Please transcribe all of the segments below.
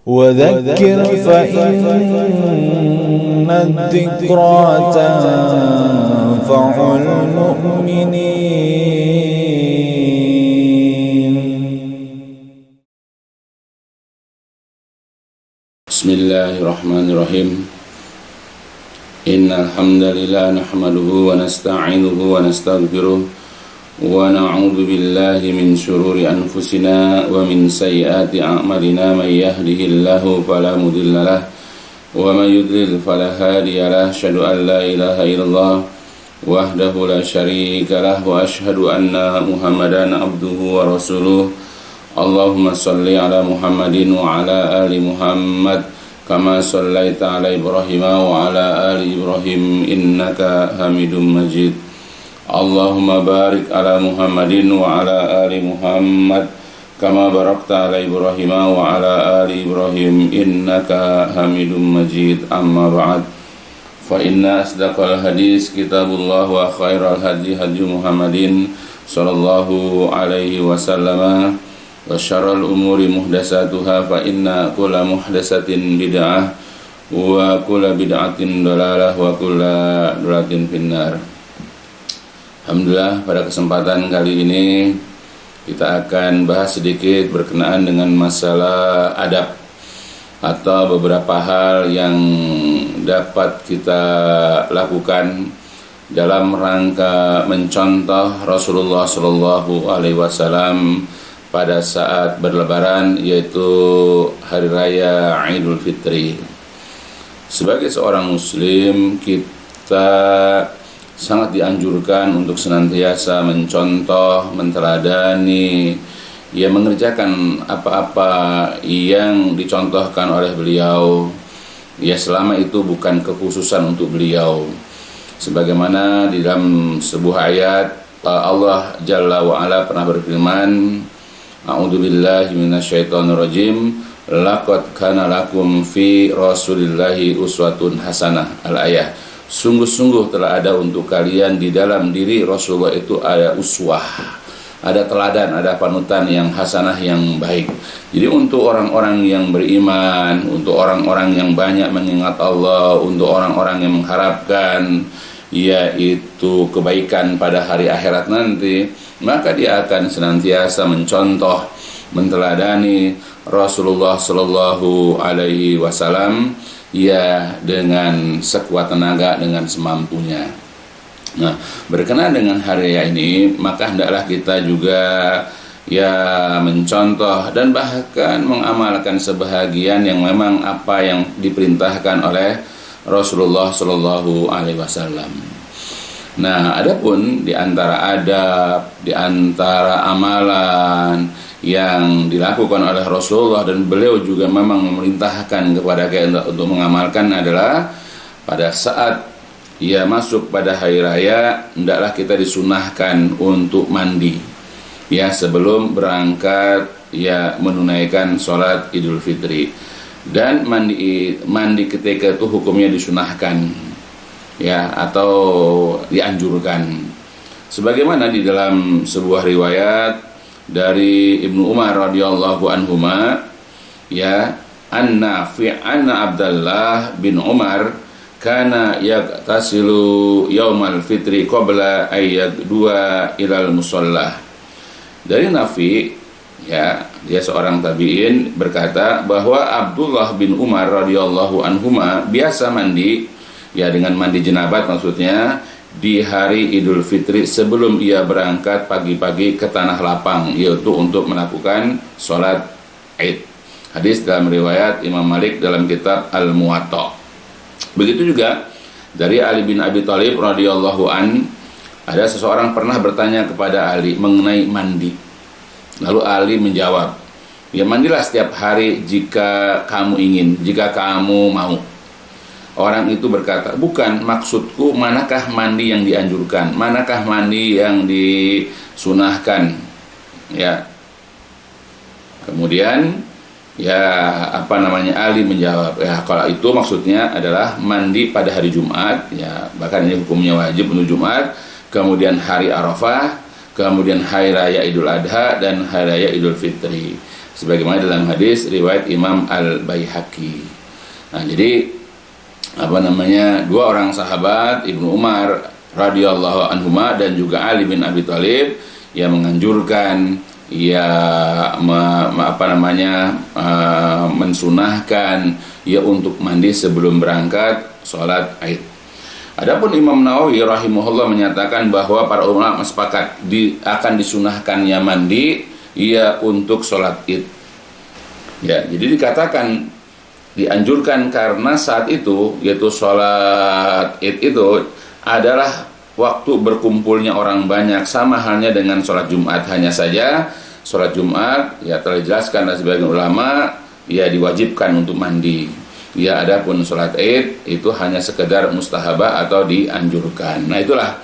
وذكر فإن الذكرى تنفع المؤمنين. بسم الله الرحمن الرحيم. إن الحمد لله نحمده ونستعينه ونستغفره ونعوذ بالله من شرور أنفسنا ومن سيئات أعمالنا. من يهده الله فلا مضل له ومن يضلل فلا هادي له. أشهد أن لا إله إلا الله وحده لا شريك له وأشهد أن محمدا عبده ورسوله. اللهم صل على محمد وعلى آل محمد كما صليت على إبراهيم وعلى آل إبراهيم إنك حميد مجيد. Allahumma barik ala Muhammadin wa ala ali Muhammad kama barakta ala Ibrahim wa ala ali Ibrahim innaka Hamidum Majid. Amma ba'd. Fa inna asdaqal hadis kitabullah wa khairal hadi hadi Muhammadin sallallahu alaihi wasallam wa syarrul umuri muhdatsatuha fa inna kulla muhdatsatin bid'ah wa kulla bid'atin dhalalah wa kulla dhalalatin finnar. Alhamdulillah, pada kesempatan kali ini kita akan bahas sedikit berkenaan dengan masalah adab atau beberapa hal yang dapat kita lakukan dalam rangka mencontoh Rasulullah Shallallahu Alaihi Wasallam pada saat berlebaran, yaitu Hari Raya Idul Fitri. Sebagai seorang Muslim, kita sangat dianjurkan untuk senantiasa mencontoh, menteladani, mengerjakan apa-apa yang dicontohkan oleh beliau, selama itu bukan kekhususan untuk beliau. Sebagaimana di dalam sebuah ayat Allah Jalla wa'ala pernah berfirman, A'udzubillahi minasyaitonirrajim, laqad kana lakum fi rasulillahi uswatun hasanah. Al-ayah. Sungguh-sungguh telah ada untuk kalian di dalam diri Rasulullah itu ada uswah, ada teladan, ada panutan yang hasanah, yang baik. Jadi untuk orang-orang yang beriman, untuk orang-orang yang banyak mengingat Allah, untuk orang-orang yang mengharapkan yaitu kebaikan pada hari akhirat nanti, maka dia akan senantiasa mencontoh, menteladani Rasulullah Sallallahu Alaihi Wasallam dengan sekuat tenaga, dengan semampunya. Nah, berkenaan dengan hari raya ini, maka hendaklah kita juga mencontoh dan bahkan mengamalkan sebahagian yang memang apa yang diperintahkan oleh Rasulullah Shallallahu Alaihi Wasallam. Nah, adapun di antara adab, di antara amalan yang dilakukan oleh Rasulullah dan beliau juga memang memerintahkan kepada kita untuk mengamalkan adalah pada saat masuk pada hari raya, hendaklah kita disunahkan untuk mandi sebelum berangkat menunaikan sholat Idul Fitri. Dan mandi ketika itu hukumnya disunahkan atau dianjurkan, sebagaimana di dalam sebuah riwayat dari Ibnu Umar radhiyallahu anhuma anna Abdullah bin Umar kana yaghtasilu yaumal fitri qabla ayyadua ilal musalla. Dari Nafi, dia seorang tabi'in, berkata bahwa Abdullah bin Umar radhiyallahu anhuma biasa mandi dengan mandi jenabat, maksudnya di hari Idul Fitri sebelum ia berangkat pagi-pagi ke tanah lapang, yaitu untuk melakukan sholat Id. Hadis dalam riwayat Imam Malik dalam kitab Al-Muwatta. Begitu juga dari Ali bin Abi Thalib radhiyallahu an, ada seseorang pernah bertanya kepada Ali mengenai mandi. Lalu Ali menjawab, mandilah setiap hari jika kamu ingin, jika kamu mau. Orang itu berkata, bukan, maksudku manakah mandi yang dianjurkan, manakah mandi yang disunahkan. Kemudian Ali menjawab, kalau itu maksudnya adalah mandi pada hari Jumat, bahkan ini hukumnya wajib untuk Jumat, kemudian hari Arafah, kemudian hari raya Idul Adha dan hari raya Idul Fitri. sebagaimana dalam hadis riwayat Imam Al-Baihaqi. Nah, jadi dua orang sahabat, Ibnu Umar radhiyallahu anhuma dan juga Ali bin Abi Thalib, yang menganjurkan, mensunahkan untuk mandi sebelum berangkat sholat Id. Adapun Imam Nawawi rahimahullah menyatakan bahwa para ulama sepakat akan disunahkannya mandi untuk sholat Id. Ya, jadi dikatakan dianjurkan karena saat itu, yaitu sholat Id itu adalah waktu berkumpulnya orang banyak, sama halnya dengan sholat Jumat. Hanya saja sholat Jumat telah dijelaskan oleh sebagian ulama diwajibkan untuk mandi. Adapun sholat Id itu hanya sekedar mustahabah atau dianjurkan. Nah, itulah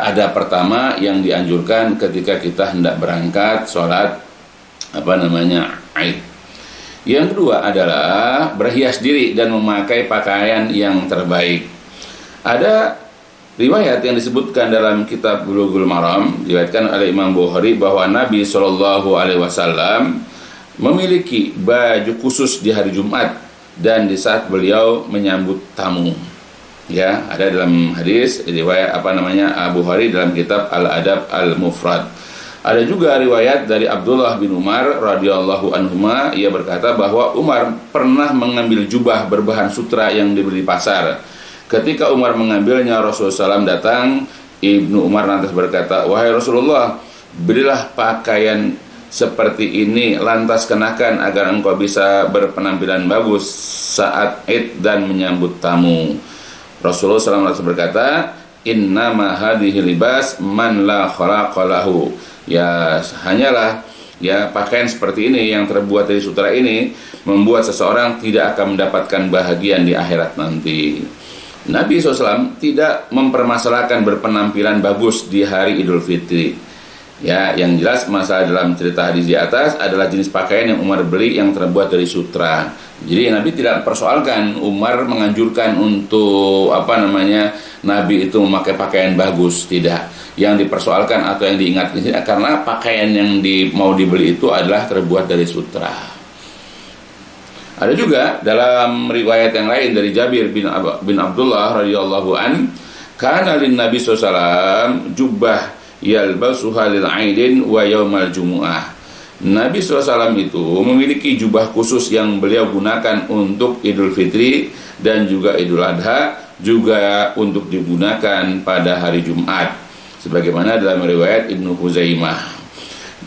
ada pertama yang dianjurkan ketika kita hendak berangkat sholat Id. Yang kedua adalah berhias diri dan memakai pakaian yang terbaik. Ada riwayat yang disebutkan dalam kitab Bulughul Maram, diriwayatkan oleh Imam Bukhari bahwa Nabi SAW memiliki baju khusus di hari Jumat dan di saat beliau menyambut tamu. Ada dalam hadis riwayat Abu Bukhari dalam kitab Al-Adab Al-Mufrad. Ada juga riwayat dari Abdullah bin Umar radhiyallahu anhuma, ia berkata bahwa Umar pernah mengambil jubah berbahan sutra yang dibeli di pasar. Ketika Umar mengambilnya, Rasulullah SAW datang. Ibnu Umar lantas berkata, "Wahai Rasulullah, belilah pakaian seperti ini, lantas kenakan agar engkau bisa berpenampilan bagus saat Id dan menyambut tamu." Rasulullah SAW berkata, "Innama hadhihi libas man la khalaqa lahu." Hanyalah pakaian seperti ini yang terbuat dari sutra ini membuat seseorang tidak akan mendapatkan bahagian di akhirat nanti. Nabi SAW tidak mempermasalahkan berpenampilan bagus di hari Idul Fitri. Yang jelas masalah dalam cerita hadis di atas adalah jenis pakaian yang Umar beli yang terbuat dari sutra. Jadi Nabi tidak persoalkan Umar menganjurkan untuk Nabi itu memakai pakaian bagus, tidak. Yang dipersoalkan atau yang diingat karena pakaian yang mau dibeli itu adalah terbuat dari sutra. Ada juga dalam riwayat yang lain dari Jabir bin Abdullah radhiyallahu an, kana lin Nabi sallallahu alaihi wasallam jubbah yalbasuha lil aidin wa yaumal jumu'ah. Nabi SAW itu memiliki jubah khusus yang beliau gunakan untuk Idul Fitri dan juga Idul Adha, juga untuk digunakan pada hari Jumat, sebagaimana dalam riwayat Ibnu Huzaimah.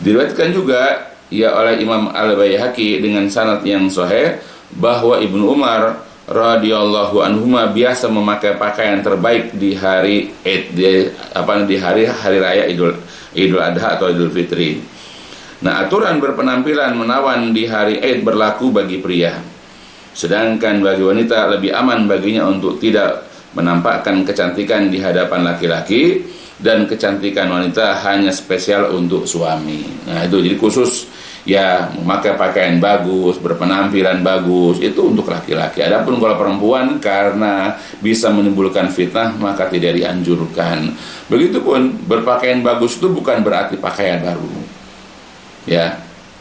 Diriwayatkan juga oleh Imam Al-Baihaqi dengan sanad yang sahih bahwa Ibnu Umar radhiyallahu anhuma biasa memakai pakaian terbaik di hari Id, di hari raya Idul Adha atau Idul Fitri. Nah, aturan berpenampilan menawan di hari Id berlaku bagi pria, sedangkan bagi wanita lebih aman baginya untuk tidak menampakkan kecantikan di hadapan laki-laki, dan kecantikan wanita hanya spesial untuk suami. Nah, itu jadi khusus memakai pakaian bagus, berpenampilan bagus itu untuk laki-laki. Adapun kalau perempuan karena bisa menimbulkan fitnah maka tidak dianjurkan. Begitupun berpakaian bagus itu bukan berarti pakaian baru.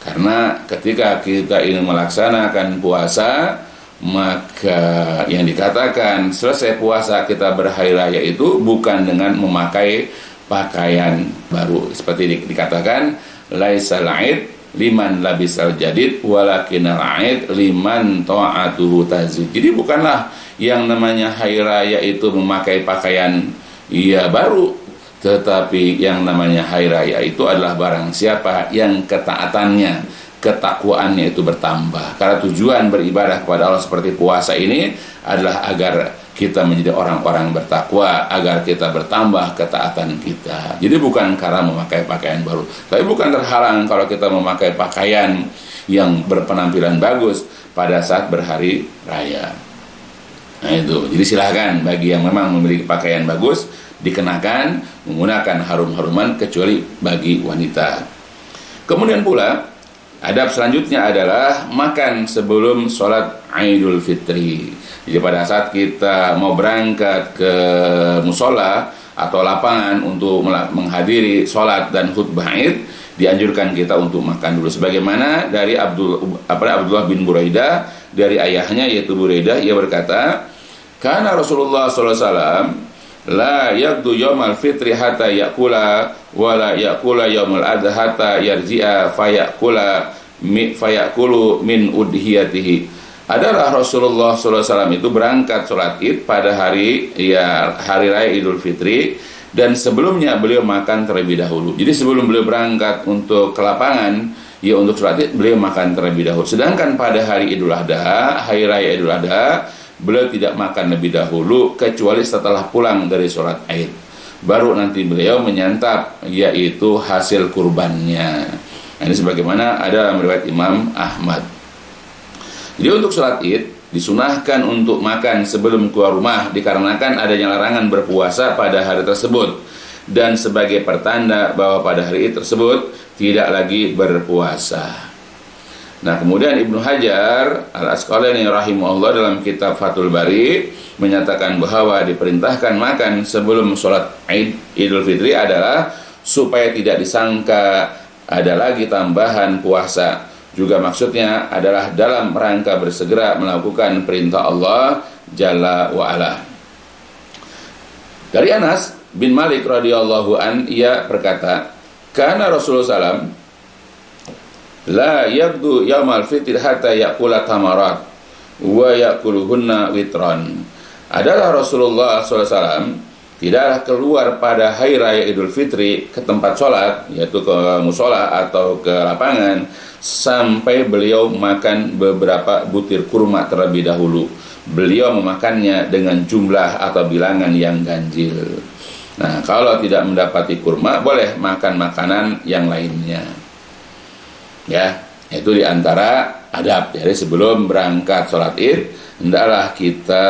Karena ketika kita ingin melaksanakan puasa, maka yang dikatakan selesai puasa kita berhari raya itu bukan dengan memakai pakaian baru. Seperti dikatakan, laisal aid liman labisal jadid walakinal aid liman ta'atuhu tazid. Jadi bukanlah yang namanya hari raya itu memakai pakaian baru, tetapi yang namanya hari raya itu adalah barang siapa yang ketaatannya, ketakwaannya itu bertambah. Karena tujuan beribadah kepada Allah seperti puasa ini adalah agar kita menjadi orang-orang bertakwa, agar kita bertambah ketaatan kita. Jadi bukan karena memakai pakaian baru, tapi bukan terhalang kalau kita memakai pakaian yang berpenampilan bagus pada saat berhari raya. Nah itu, jadi silahkan bagi yang memang memiliki pakaian bagus dikenakan menggunakan harum-haruman, kecuali bagi wanita. Kemudian pula adab selanjutnya adalah makan sebelum sholat Idul Fitri. Jadi pada saat kita mau berangkat ke musola atau lapangan untuk menghadiri sholat dan khutbah Id, dianjurkan kita untuk makan dulu. Sebagaimana dari Abdullah bin Buraidah dari ayahnya yaitu Buraidah, ia berkata, karena Rasulullah SAW la yaqdu yaumal fitri hatta yakula wala yakula yaumul adha hatta yarji'a fayakulu min udhiyatihi. Adalah Rasulullah SAW itu berangkat sholat id pada hari raya Idul Fitri, dan sebelumnya beliau makan terlebih dahulu. Jadi sebelum beliau berangkat untuk ke lapangan untuk sholat id, beliau makan terlebih dahulu. Sedangkan pada hari Idul Adha, hari raya Idul Adha, beliau tidak makan lebih dahulu kecuali setelah pulang dari sholat id. Baru nanti beliau menyantap yaitu hasil kurbannya. Nah, ini sebagaimana ada dalam riwayat Imam Ahmad. Jadi untuk sholat id disunahkan untuk makan sebelum keluar rumah dikarenakan adanya larangan berpuasa pada hari tersebut, dan sebagai pertanda bahwa pada hari id tersebut tidak lagi berpuasa. Nah, kemudian Ibnu Hajar Al-Asqalani rahimahullah dalam kitab Fathul Bari menyatakan bahwa diperintahkan makan sebelum sholat Idul Fitri adalah supaya tidak disangka ada lagi tambahan puasa. Juga maksudnya adalah dalam rangka bersegera melakukan perintah Allah Jalla wa'ala. Dari Anas bin Malik radhiyallahu an, ia berkata, karena Rasulullah SAW la yaqdu yaumal fitr hatta yakula tamarat wa yakuluhunna witron. Adalah Rasulullah SAW tidaklah keluar pada hari raya Idul Fitri ke tempat sholat, yaitu ke musola atau ke lapangan, sampai beliau makan beberapa butir kurma terlebih dahulu. Beliau memakannya dengan jumlah atau bilangan yang ganjil. Nah, kalau tidak mendapati kurma, boleh makan makanan yang lainnya. Ya, itu diantara adab. Jadi sebelum berangkat sholat id, hendaklah kita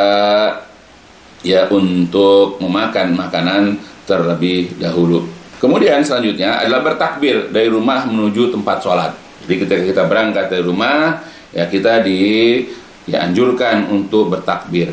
untuk memakan makanan terlebih dahulu. Kemudian selanjutnya adalah bertakbir dari rumah menuju tempat sholat. Jadi ketika kita berangkat dari rumah, kita dianjurkan untuk bertakbir.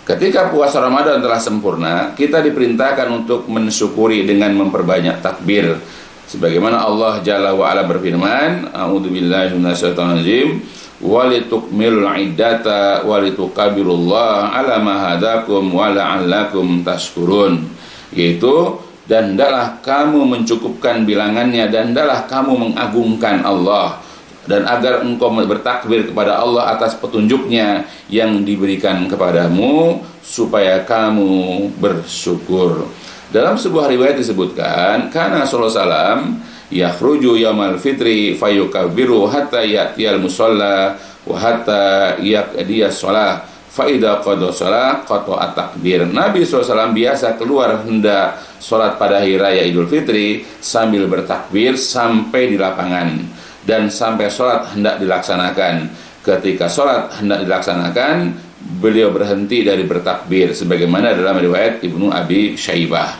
Ketika puasa Ramadan telah sempurna, kita diperintahkan untuk mensyukuri dengan memperbanyak takbir. Sebagaimana Allah Jalla wa'ala berfirman, a'udzubillahi minasyaitonirrajim, walitukmilul iddata walitukabirullaha ala ma hadakum wa la'allakum tashkurun. Yaitu, dan hendaklah kamu mencukupkan bilangannya, dan hendaklah kamu mengagungkan Allah, dan agar engkau bertakbir kepada Allah atas petunjuknya yang diberikan kepadamu, supaya kamu bersyukur. Dalam sebuah riwayat disebutkan, karena Rasulullah SAW yakhruju yaumal fitri fayukabbiru hatta ya'tiyal musalla wa hatta yaqdiyas shalah fa idza qada shalah qata'a takbir. Nabi SAW biasa keluar hendak sholat pada hari raya Idul Fitri sambil bertakbir sampai di lapangan, dan sampai sholat hendak dilaksanakan. Ketika sholat hendak dilaksanakan, beliau berhenti dari bertakbir, sebagaimana dalam riwayat Ibnu Abi Syaibah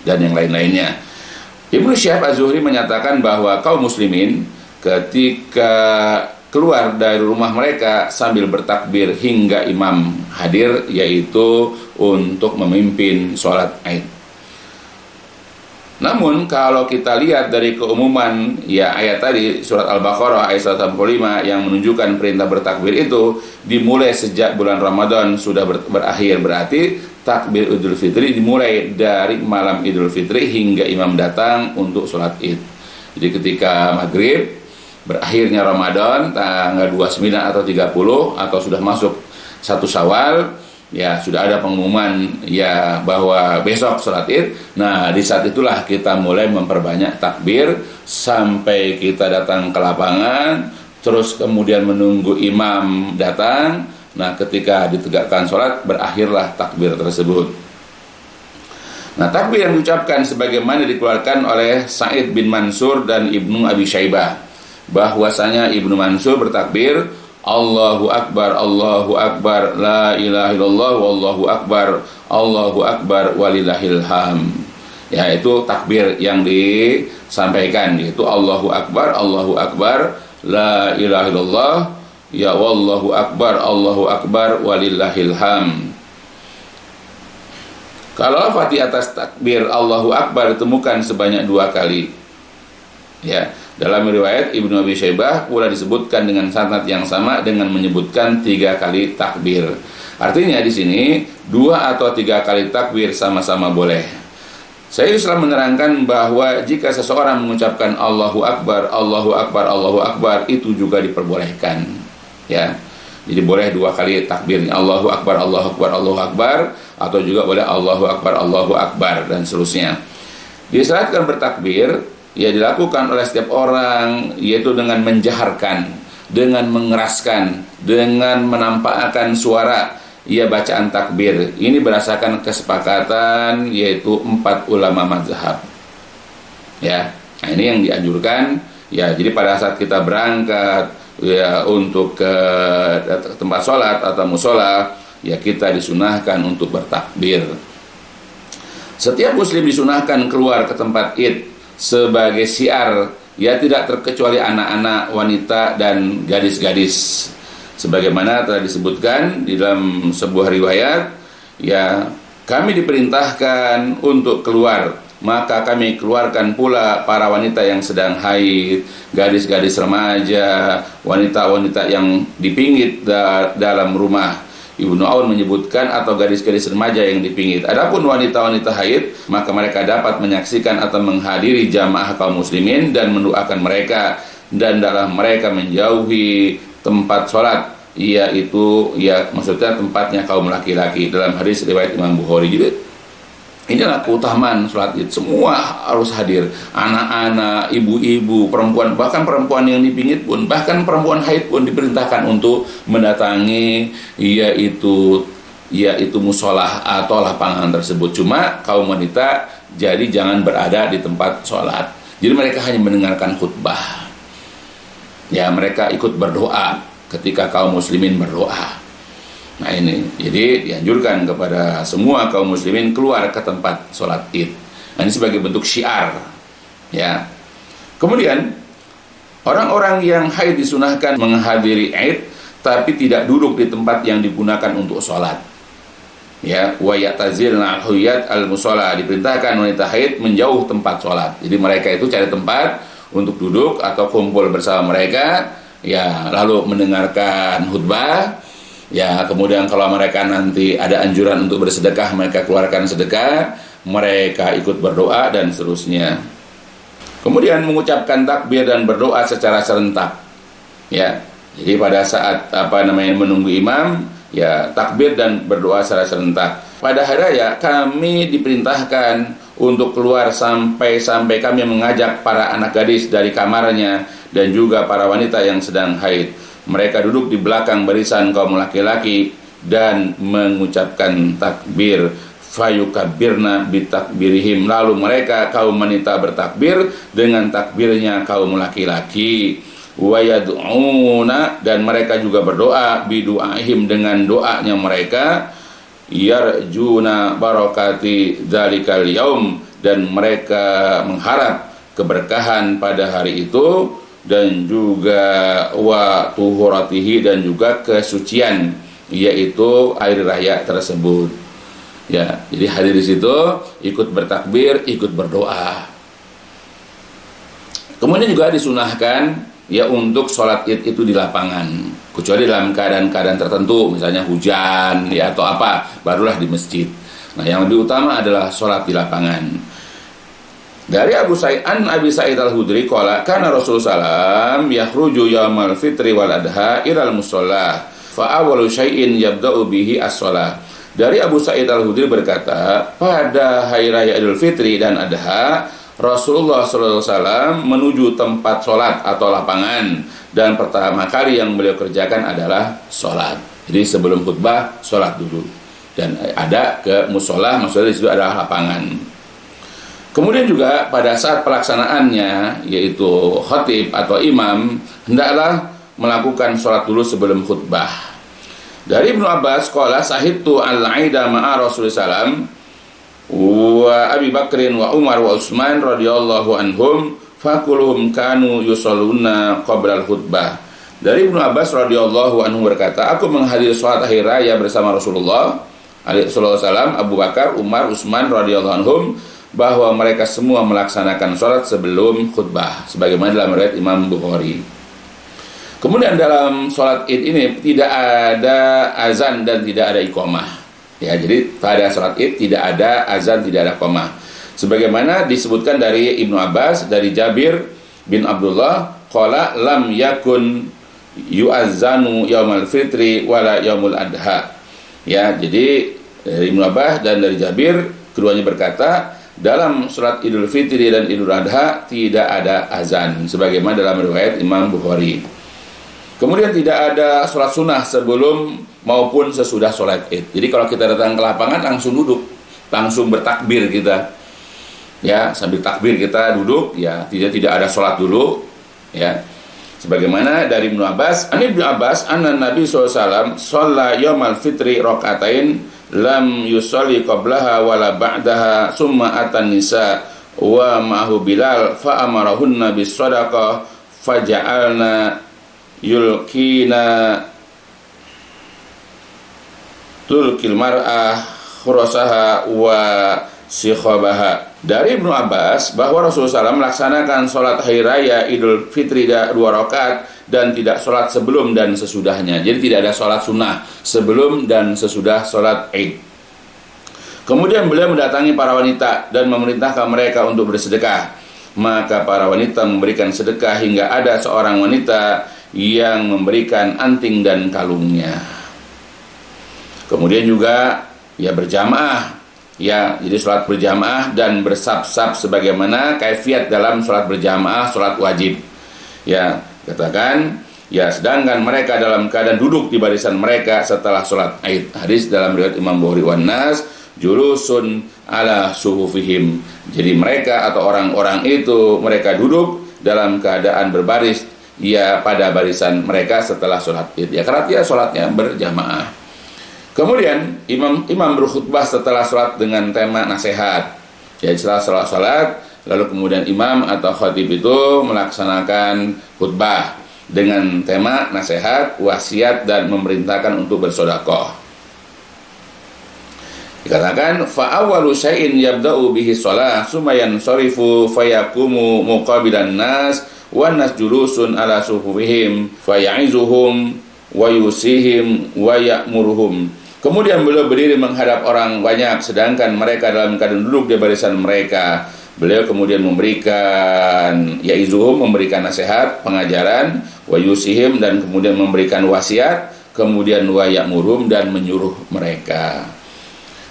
dan yang lain-lainnya. Ibnu Syihab Az-Zuhri menyatakan bahwa kaum muslimin ketika keluar dari rumah mereka sambil bertakbir hingga imam hadir, yaitu untuk memimpin sholat Id. Namun kalau kita lihat dari keumuman ayat tadi surat Al-Baqarah ayat 185 yang menunjukkan perintah bertakbir itu dimulai sejak bulan Ramadan sudah berakhir, berarti takbir Idul Fitri dimulai dari malam Idul Fitri hingga imam datang untuk sholat Id. Jadi ketika maghrib berakhirnya Ramadan tanggal 29 atau 30 atau sudah masuk 1 Syawal, sudah ada pengumuman bahwa besok sholat Id. Nah, di saat itulah kita mulai memperbanyak takbir sampai kita datang ke lapangan, terus kemudian menunggu imam datang. Nah, ketika ditegakkan sholat, berakhirlah takbir tersebut. Nah, takbir yang diucapkan sebagaimana dikeluarkan oleh Sa'id bin Mansur dan Ibnu Abi Syaibah, bahwasanya Ibnu Mansur bertakbir, Allahu Akbar, Allahu Akbar, la ilaha illallah, wallahu akbar, Allahu Akbar, walillahil ham. Itu takbir yang disampaikan, yaitu Allahu Akbar, Allahu Akbar, la ilaha illallah, wallahu akbar, Allahu Akbar, walillahil ham. Kalau lafaz di atas takbir Allahu Akbar ditemukan sebanyak 2 kali. Ya, dalam riwayat Ibnu Abi Syaibah pula disebutkan dengan sanad yang sama dengan menyebutkan 3 kali takbir. Artinya di sini 2 atau 3 kali takbir sama-sama boleh. Syaikhul Islam menerangkan bahwa jika seseorang mengucapkan Allahu Akbar, Allahu Akbar, Allahu Akbar, itu juga diperbolehkan. Ya, jadi boleh 2 kali takbirnya, Allahu Akbar, Allahu Akbar, Allahu Akbar, atau juga boleh Allahu Akbar, Allahu Akbar, dan seterusnya. Disyariatkan bertakbir ya dilakukan oleh setiap orang, yaitu dengan menjaharkan, dengan mengeraskan, dengan menampakkan suara ya bacaan takbir. Ini berdasarkan kesepakatan yaitu 4 ulama mazhab. Ya, nah ini yang dianjurkan. Ya, jadi pada saat kita berangkat ya untuk ke tempat sholat atau musola, ya kita disunahkan untuk bertakbir. Setiap muslim disunahkan keluar ke tempat id sebagai syiar, ya tidak terkecuali anak-anak, wanita, dan gadis-gadis. Sebagaimana telah disebutkan di dalam sebuah riwayat, ya kami diperintahkan untuk keluar, maka kami keluarkan pula para wanita yang sedang haid, gadis-gadis remaja, wanita-wanita yang dipingit dalam rumah. Ibnu Aun menyebutkan atau gadis-gadis remaja yang dipingit. Adapun wanita-wanita haid, maka mereka dapat menyaksikan atau menghadiri jamaah kaum muslimin dan mendoakan mereka, dan dalam mereka menjauhi tempat sholat, yaitu ya maksudnya tempatnya kaum laki-laki, dalam hadis riwayat Imam Bukhari. Jadi inilah keutamaan sholat id, semua harus hadir, anak-anak, ibu-ibu, perempuan, bahkan perempuan yang dipingit pun, bahkan perempuan haid pun diperintahkan untuk mendatangi yaitu musolah atau lapangan tersebut. Cuma kaum wanita jadi jangan berada di tempat sholat, jadi mereka hanya mendengarkan khutbah. Ya, mereka ikut berdoa ketika kaum muslimin berdoa. Nah ini, jadi dianjurkan kepada semua kaum muslimin keluar ke tempat sholat id. Nah, ini sebagai bentuk syiar. Ya. Kemudian orang-orang yang haid disunahkan menghadiri id, tapi tidak duduk di tempat yang digunakan untuk sholat. Ya, wa ya'tazilna huyat al-mushola, diperintahkan wanita haid menjauh tempat sholat. Jadi mereka itu cari tempat untuk duduk atau kumpul bersama mereka, ya lalu mendengarkan khutbah. Ya, kemudian kalau mereka nanti ada anjuran untuk bersedekah, mereka keluarkan sedekah, mereka ikut berdoa dan seterusnya. Kemudian mengucapkan takbir dan berdoa secara serentak. Ya. Jadi pada saat menunggu imam, ya takbir dan berdoa secara serentak. Pada hari raya kami diperintahkan untuk keluar sampai kami mengajak para anak gadis dari kamarnya dan juga para wanita yang sedang haid. Mereka duduk di belakang barisan kaum laki-laki dan mengucapkan takbir, fayukabbirna bitakbirihim, lalu mereka kaum wanita bertakbir dengan takbirnya kaum laki-laki, wayad'una, dan mereka juga berdoa bidu'ahim, dengan doanya mereka, yarjuna barakati dzalikal yaum, dan mereka mengharap keberkahan pada hari itu, dan juga wa tuhuratihi, dan juga kesucian, yaitu hari raya tersebut. Ya, jadi hadir di situ, ikut bertakbir, ikut berdoa. Kemudian juga disunahkan ya untuk sholat id itu di lapangan, kecuali dalam keadaan-keadaan tertentu, misalnya hujan ya atau apa, barulah di masjid. Nah, yang lebih utama adalah sholat di lapangan. Dari Abi Sa'id Al-Khudri qala kana Rasulullah sallam yakhruju yaumal fitri wal adha ilal musalla fa awwalu syai'in yabda'u bihi as-shalah. Dari Abu Sa'id Al-Khudri berkata, pada hari raya Idul Fitri dan Adha, Rasulullah sallallahu alaihi wasallam menuju tempat sholat atau lapangan, dan pertama kali yang beliau kerjakan adalah sholat. Jadi sebelum khutbah sholat dulu, dan ada ke musola, maksudnya di situ adalah lapangan. Kemudian juga pada saat pelaksanaannya, yaitu khatib atau imam, hendaklah melakukan sholat dulu sebelum khutbah. Dari Ibnu Abbas qala sahidtu al-aida ma'a Rasulullah sallam wa Abi Bakrin wa Umar wa Utsman radhiyallahu anhum fakuluhum kanu yusalluna qabla al-khutbah. Dari Ibnu Abbas radhiyallahu anhu berkata, aku menghadiri sholat akhir raya bersama Rasulullah sallallahu alaihi wasallam, Abu Bakar, Umar, Utsman radhiyallahu anhum, bahwa mereka semua melaksanakan sholat sebelum khutbah, sebagaimana dalam riwayat Imam Bukhari. Kemudian dalam sholat id ini tidak ada azan dan tidak ada iqamah. Ya, jadi pada sholat id tidak ada azan, tidak ada iqamah. Sebagaimana disebutkan dari Ibnu Abbas, dari Jabir bin Abdullah, qala lam yakun yu'azzanu yaumal fitri wala yaumul adha. Ya, jadi dari Ibnu Abbas dan dari Jabir, keduanya berkata, dalam sholat Idul Fitri dan Idul Adha tidak ada azan, sebagaimana dalam riwayat Imam Bukhari. Kemudian tidak ada sholat sunnah sebelum maupun sesudah sholat id. Jadi kalau kita datang ke lapangan langsung duduk, langsung bertakbir kita. Ya, sambil takbir kita duduk, ya, tidak ada sholat dulu, ya. Sebagaimana dari Ibnu Abbas, anna Nabi SAW shalla yaumal fitri rakaatain lam yusalli qablaha wala ba'daha summa atan nisa wa ma'hu Bilal fa amarahunna bis shadaqah faja'alna yulkina tulkil mar'ah khurasaha wa sikhabaha. Dari Ibnu Abbas bahwa Rasulullah SAW melaksanakan sholat hari raya Idul Fitri 2 rakaat dan tidak sholat sebelum dan sesudahnya. Jadi tidak ada sholat sunnah sebelum dan sesudah sholat id. Kemudian beliau mendatangi para wanita dan memerintahkan mereka untuk bersedekah. Maka para wanita memberikan sedekah hingga ada seorang wanita yang memberikan anting dan kalungnya. Kemudian juga ya berjamaah. Ya, jadi sholat berjamaah dan bersab-sab sebagaimana kaifiat dalam sholat berjamaah, sholat wajib. Ya, katakan, ya sedangkan mereka dalam keadaan duduk di barisan mereka setelah sholat id. Hadis dalam riwayat Imam Bukhari wan Nas, julusun ala suhufihim. Jadi mereka atau orang-orang itu mereka duduk dalam keadaan berbaris, ya pada barisan mereka setelah sholat id. Ya, karena dia sholatnya berjamaah. Kemudian imam berkhutbah setelah sholat dengan tema nasihat. Ya, setelah sholat, lalu kemudian imam atau khatib itu melaksanakan khutbah dengan tema nasihat, wasiat dan memerintahkan untuk bersedekah. Dikatakan fa awwalu syai'in yabda'u bihi shalah summa yansarifu fayaqumu muqabilan nas wan nas julusun ala sufufihim faya'izuhum wa yusihim wa ya'muruhum. Kemudian beliau berdiri menghadap orang banyak sedangkan mereka dalam keadaan duduk di barisan mereka. Beliau kemudian memberikan ya'izuhum, memberikan nasihat, pengajaran, wa yusihim dan kemudian memberikan wasiat, kemudian wa ya'muruhum dan menyuruh mereka.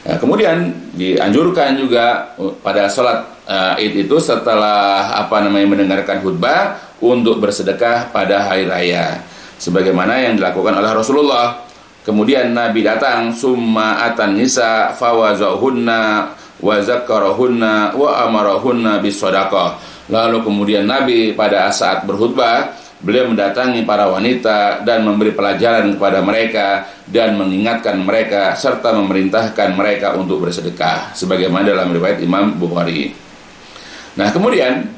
Nah, kemudian dianjurkan juga pada sholat id itu setelah mendengarkan khutbah untuk bersedekah pada hari raya sebagaimana yang dilakukan oleh Rasulullah. Kemudian Nabi datang summa atan nisa fawazahunna wa zakkarahunna wa amarahunna bis shadaqah. Lalu kemudian Nabi pada saat berkhutbah beliau mendatangi para wanita dan memberi pelajaran kepada mereka dan mengingatkan mereka serta memerintahkan mereka untuk bersedekah sebagaimana dalam riwayat Imam Bukhari. Nah, kemudian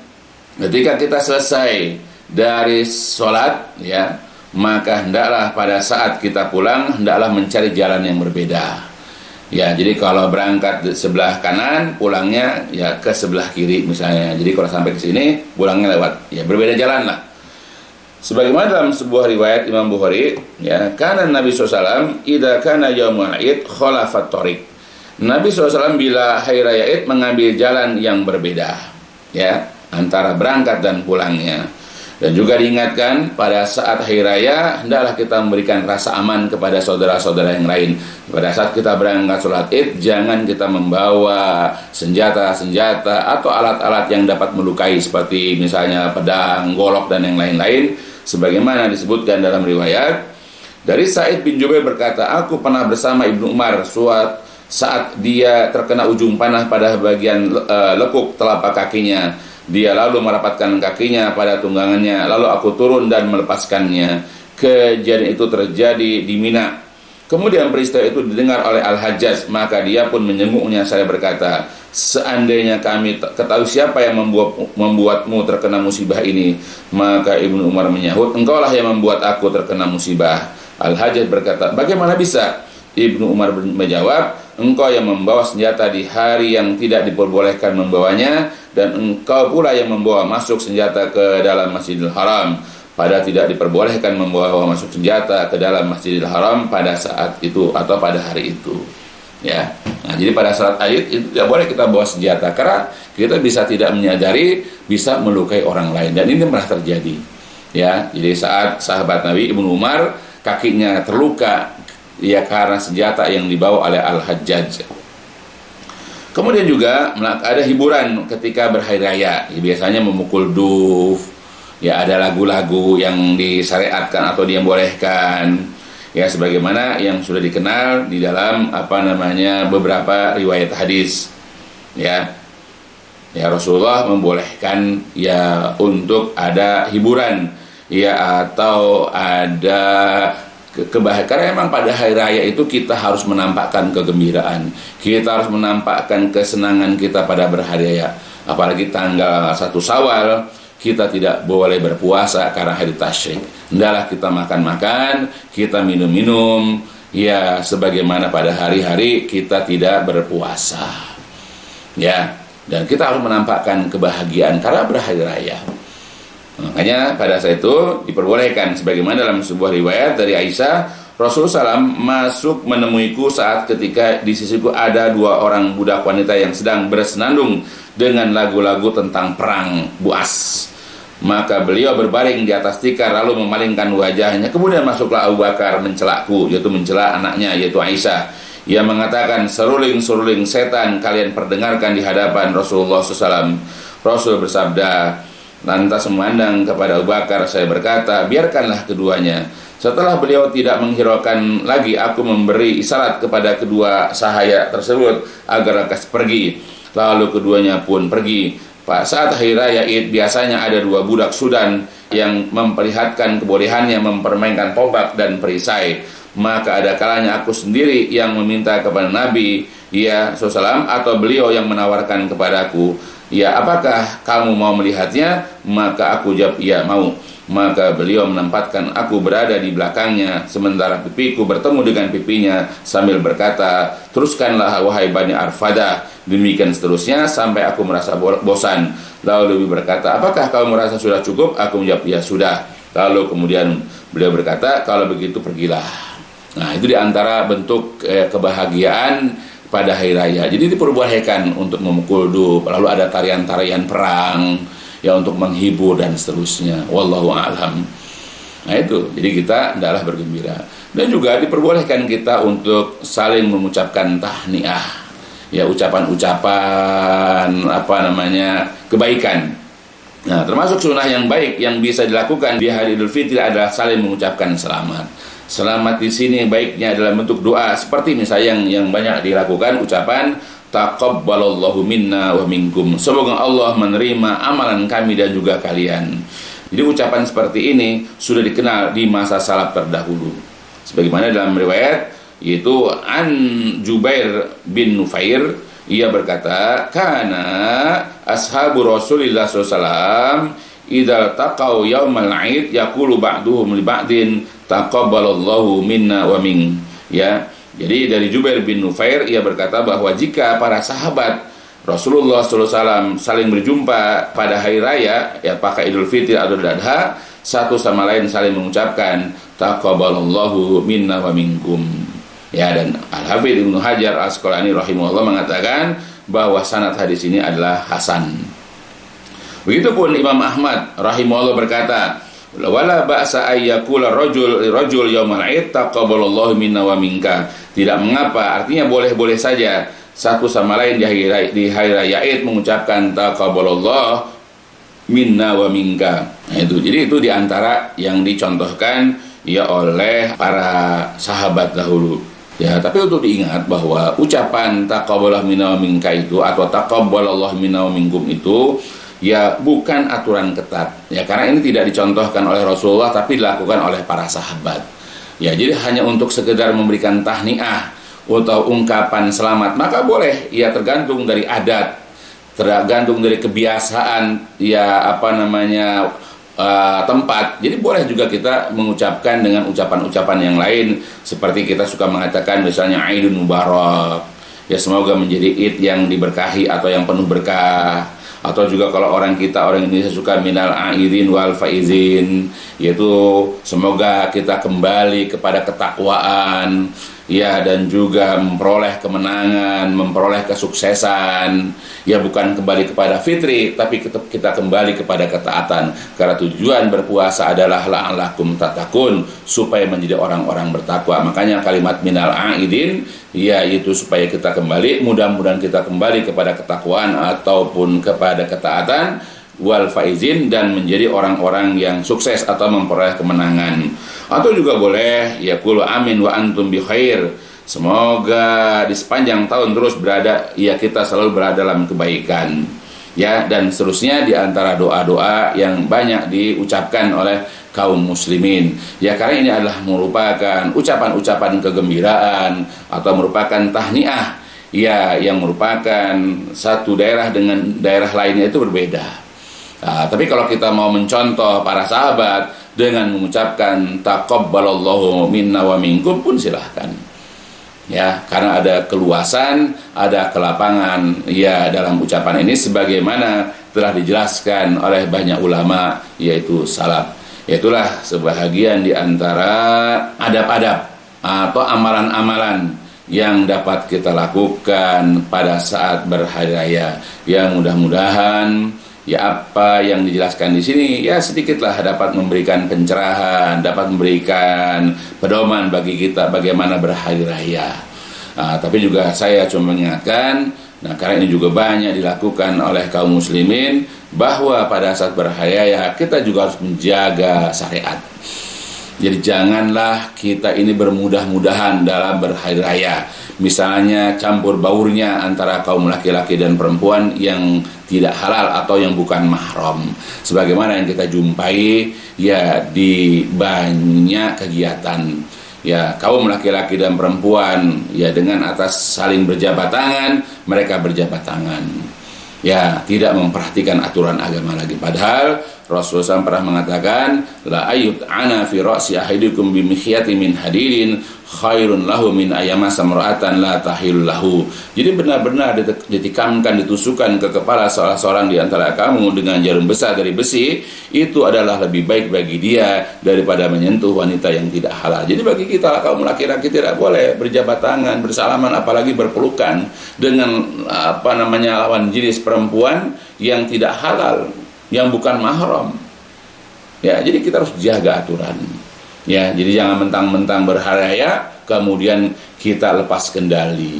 ketika kita selesai dari sholat, ya, maka hendaklah pada saat kita pulang hendaklah mencari jalan yang berbeda. Ya, jadi kalau berangkat di sebelah kanan, pulangnya ya ke sebelah kiri misalnya. Jadi kalau sampai ke sini, pulangnya lewat ya berbeda jalan lah. Sebagaimana dalam sebuah riwayat Imam Bukhari, ya, kana Nabi SAW idza kana yaumul id khalafat thariq. Nabi SAW bila hari raya id mengambil jalan yang berbeda, ya, antara berangkat dan pulangnya. Dan juga diingatkan pada saat hari raya hendaklah kita memberikan rasa aman kepada saudara-saudara yang lain. Pada saat kita berangkat sholat id, jangan kita membawa senjata-senjata atau alat-alat yang dapat melukai seperti misalnya pedang, golok dan yang lain-lain. Sebagaimana disebutkan dalam riwayat dari Sa'id bin Jubair berkata, aku pernah bersama Ibnu Umar saat dia terkena ujung panah pada bagian lekuk telapak kakinya. Dia lalu merapatkan kakinya pada tunggangannya, lalu aku turun dan melepaskannya. Kejadian itu terjadi di Mina. Kemudian peristiwa itu didengar oleh Al-Hajjaj, maka dia pun menyenguknya. Saya berkata, seandainya kami ketahui siapa yang membuatmu terkena musibah ini, maka Ibnu Umar menyahut, engkaulah yang membuat aku terkena musibah. Al-Hajjaj berkata, bagaimana bisa? Ibnu Umar menjawab, engkau yang membawa senjata di hari yang tidak diperbolehkan membawanya, dan engkau pula yang membawa masuk senjata ke dalam Masjidil Haram pada tidak diperbolehkan membawa masuk senjata ke dalam Masjidil Haram pada saat itu atau pada hari itu. Ya. Nah, jadi pada saat Aid itu tidak boleh kita bawa senjata karena kita bisa tidak menyadari bisa melukai orang lain, dan ini pernah terjadi. Ya, jadi saat sahabat Nabi Ibnu Umar kakinya terluka ya karena senjata yang dibawa oleh Al-Hajjaj. Kemudian juga ada hiburan ketika berhari raya. Ya, biasanya memukul duf. Ya, ada lagu-lagu yang disyariatkan atau dibolehkan. Ya, sebagaimana yang sudah dikenal di dalam beberapa riwayat hadis. Ya. Ya, Rasulullah membolehkan ya untuk ada hiburan ya atau ada kebahagiaan, karena memang pada hari raya itu kita harus menampakkan kegembiraan, kita harus menampakkan kesenangan kita pada berhari raya. Apalagi tanggal 1 Syawal kita tidak boleh berpuasa karena hari tasyrik. Hendaklah kita makan-makan, kita minum-minum ya sebagaimana pada hari-hari kita tidak berpuasa. Ya, dan kita harus menampakkan kebahagiaan karena berhari raya. Makanya pada saat itu diperbolehkan, sebagaimana dalam sebuah riwayat dari Aisyah, Rasulullah SAW masuk menemuiku saat ketika di sisiku ada 2 orang budak wanita yang sedang bersenandung dengan lagu-lagu tentang perang Buas. Maka beliau berbaring di atas tikar lalu memalingkan wajahnya. Kemudian masuklah Abu Bakar mencelaku, yaitu mencela anaknya yaitu Aisyah. Ia mengatakan, seruling-seruling setan kalian perdengarkan di hadapan Rasulullah SAW. Rasul bersabda, lantas memandang kepada Abu Bakar, saya berkata, biarkanlah keduanya. Setelah beliau tidak menghiraukan lagi, aku memberi isyarat kepada kedua sahaya tersebut agar lekas pergi. Lalu keduanya pun pergi. Saat hari raya Id biasanya ada 2 budak Sudan yang memperlihatkan kebolehannya mempermainkan tombak dan perisai. Maka ada kalanya aku sendiri yang meminta kepada Nabi ya SAW, atau beliau yang menawarkan kepadaku, ya apakah kamu mau melihatnya? Maka aku jawab iya mau. Maka beliau menempatkan aku berada di belakangnya, sementara pipiku bertemu dengan pipinya, sambil berkata, teruskanlah wahai Bani Arfadah. Demikian seterusnya sampai aku merasa bosan. Lalu Nabi berkata, apakah kamu merasa sudah cukup? Aku menjawab ya sudah. Lalu kemudian beliau berkata, kalau begitu pergilah. Nah, itu diantara bentuk kebahagiaan pada hari raya. Jadi diperbolehkan untuk memukul duf, lalu ada tarian-tarian perang ya untuk menghibur dan seterusnya. Wallahu a'lam. Nah itu, jadi kita hendaklah bergembira. Dan juga diperbolehkan kita untuk saling mengucapkan tahniah. Ya, ucapan-ucapan kebaikan. Nah, termasuk sunnah yang baik yang bisa dilakukan di hari Idul Fitri adalah saling mengucapkan selamat. Selamat di sini baiknya adalah bentuk doa, seperti misalnya yang banyak dilakukan ucapan taqabbalallahu minna wa minkum. Semoga Allah menerima amalan kami dan juga kalian. Jadi ucapan seperti ini sudah dikenal di masa salaf terdahulu. Sebagaimana dalam riwayat yaitu An Jubair bin Nufair, ia berkata, kana ashabu Rasulillah SAW idza taqaw yaumal Aid yaqulu ba'duhum li ba'din taqabbalallahu minna wa min. Ya, jadi dari Jubair bin Nufair ia berkata bahwa jika para sahabat Rasulullah SAW saling berjumpa pada hari raya, ya apakah Idul Fitri atau Idul Adha, satu sama lain saling mengucapkan taqabbalallahu minna wa minkum. Ya, dan Al-Hafidz Ibnu Hajar Al-Asqalani rahimahullah mengatakan bahwa sanad hadis ini adalah hasan. Begitupun Imam Ahmad rahimahullah berkata, wala ba'sa ayyakula rajul yaumal Aid taqabbalallahu minna wa minka. Tidak mengapa, artinya boleh-boleh saja satu sama lain di hari raya Id mengucapkan taqabbalallahu minna wa minka. Nah, itu. Jadi itu diantara yang dicontohkan ya oleh para sahabat dahulu. Ya, tapi untuk diingat bahwa ucapan taqabbalallahu minna wa minka itu atau taqabbalallahu minna wa minkum itu ya bukan aturan ketat. Ya, karena ini tidak dicontohkan oleh Rasulullah tapi dilakukan oleh para sahabat. Ya, jadi hanya untuk sekedar memberikan tahniah atau ungkapan selamat, maka boleh. Ya, tergantung dari adat, tergantung dari kebiasaan, ya tempat. Jadi boleh juga kita mengucapkan dengan ucapan-ucapan yang lain, seperti kita suka mengatakan misalnya Aidun Mubarak, ya semoga menjadi Id yang diberkahi atau yang penuh berkah. Atau juga kalau orang Indonesia suka minal aidin wal faizin, yaitu semoga kita kembali kepada ketakwaan, ya, dan juga memperoleh kemenangan, memperoleh kesuksesan, ya, bukan kembali kepada fitri, tapi kita kembali kepada ketaatan, karena tujuan berpuasa adalah la'allakum tattaqun, supaya menjadi orang-orang bertakwa. Makanya kalimat minal aidin, ya, itu supaya kita kembali, mudah-mudahan kita kembali kepada ketakwaan ataupun kepada ketaatan, wal faizin, dan menjadi orang-orang yang sukses atau memperoleh kemenangan. Atau juga boleh ya qul amin wa antum bi khair, semoga di sepanjang tahun terus berada, ya, kita selalu berada dalam kebaikan, ya, dan seterusnya di antara doa-doa yang banyak diucapkan oleh kaum muslimin, ya, karena ini adalah merupakan ucapan-ucapan kegembiraan atau merupakan tahniah, ya, yang merupakan satu daerah dengan daerah lainnya itu berbeda. Nah, tapi kalau kita mau mencontoh para sahabat dengan mengucapkan taqabbalallahu minna wa minkum pun silahkan, ya, karena ada keluasan, ada kelapangan, ya, dalam ucapan ini sebagaimana telah dijelaskan oleh banyak ulama, yaitu salaf. Itulah sebahagian di antara adab-adab atau amalan-amalan yang dapat kita lakukan pada saat berhari raya. Ya, mudah-mudahan ya apa yang dijelaskan di sini ya sedikitlah dapat memberikan pencerahan, dapat memberikan pedoman bagi kita bagaimana berhari raya. Tapi juga saya cuma mengingatkan, karena ini juga banyak dilakukan oleh kaum muslimin, bahwa pada saat berhari raya kita juga harus menjaga syariat. Jadi janganlah kita ini bermudah-mudahan dalam berhari raya. Misalnya campur baurnya antara kaum laki-laki dan perempuan yang tidak halal atau yang bukan mahram, sebagaimana yang kita jumpai ya di banyak kegiatan, ya, kaum laki-laki dan perempuan ya dengan atas saling berjabat tangan, mereka berjabat tangan, ya, tidak memperhatikan aturan agama lagi. Padahal Rasulullah SAW pernah mengatakan, la ayyut ana fi ra'si ahidikum bi mikhyati min hadidin khairun lahu min ayyama samra'atan la tahil lahu. Jadi benar-benar ditikamkan, ditusukkan ke kepala salah seorang di antara kamu dengan jarum besar dari besi, itu adalah lebih baik bagi dia daripada menyentuh wanita yang tidak halal. Jadi bagi kita kaum laki-laki tidak boleh berjabat tangan, bersalaman, apalagi berpelukan dengan lawan jenis perempuan yang tidak halal, yang bukan mahram. Ya, jadi kita harus jaga aturan. Ya, jadi jangan mentang-mentang berhari raya kemudian kita lepas kendali.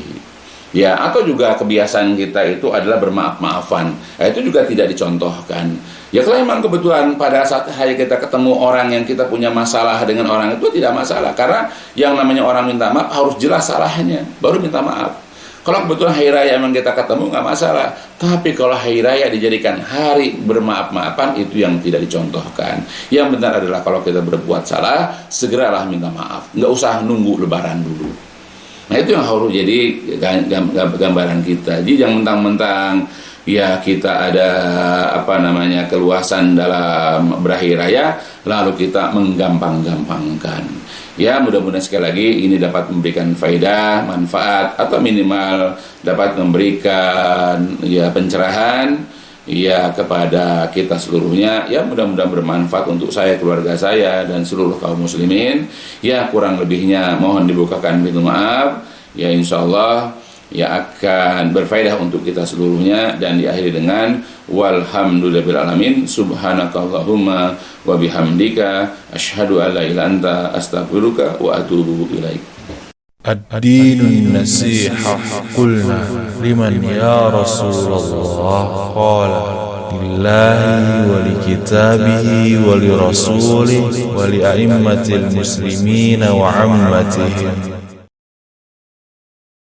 Ya, atau juga kebiasaan kita itu adalah bermaaf-maafan. Itu juga tidak dicontohkan. Ya, kalau memang kebetulan pada saat hari kita ketemu orang yang kita punya masalah dengan orang itu tidak masalah, karena yang namanya orang minta maaf harus jelas salahnya baru minta maaf. Kalau kebetulan hari raya memang kita ketemu nggak masalah. Tapi kalau hari raya dijadikan hari bermaaf-maafan, itu yang tidak dicontohkan. Yang benar adalah kalau kita berbuat salah, segeralah minta maaf. Nggak usah nunggu lebaran dulu. Nah, itu yang harus jadi gambaran kita. Jadi jangan mentang-mentang ya kita ada keluasan dalam berhari raya, lalu kita menggampang-gampangkan. Ya, mudah-mudahan sekali lagi ini dapat memberikan faedah, manfaat, atau minimal dapat memberikan ya pencerahan ya kepada kita seluruhnya. Ya, mudah-mudahan bermanfaat untuk saya, keluarga saya, dan seluruh kaum muslimin. Ya, kurang lebihnya mohon dibukakan pintu maaf. Ya, insyaallah ya akan berfaedah untuk kita seluruhnya, dan diakhiri dengan walhamdulillahil alamin, subhanakallahumma wa bihamdika asyhadu an la ilaha illa anta astaghfiruka wa atubu ilaik. الدين النصيحة قلنا لمن يا رسول الله قال لله ولكتابه ولرسوله ولأئمة المسلمين وعمتهم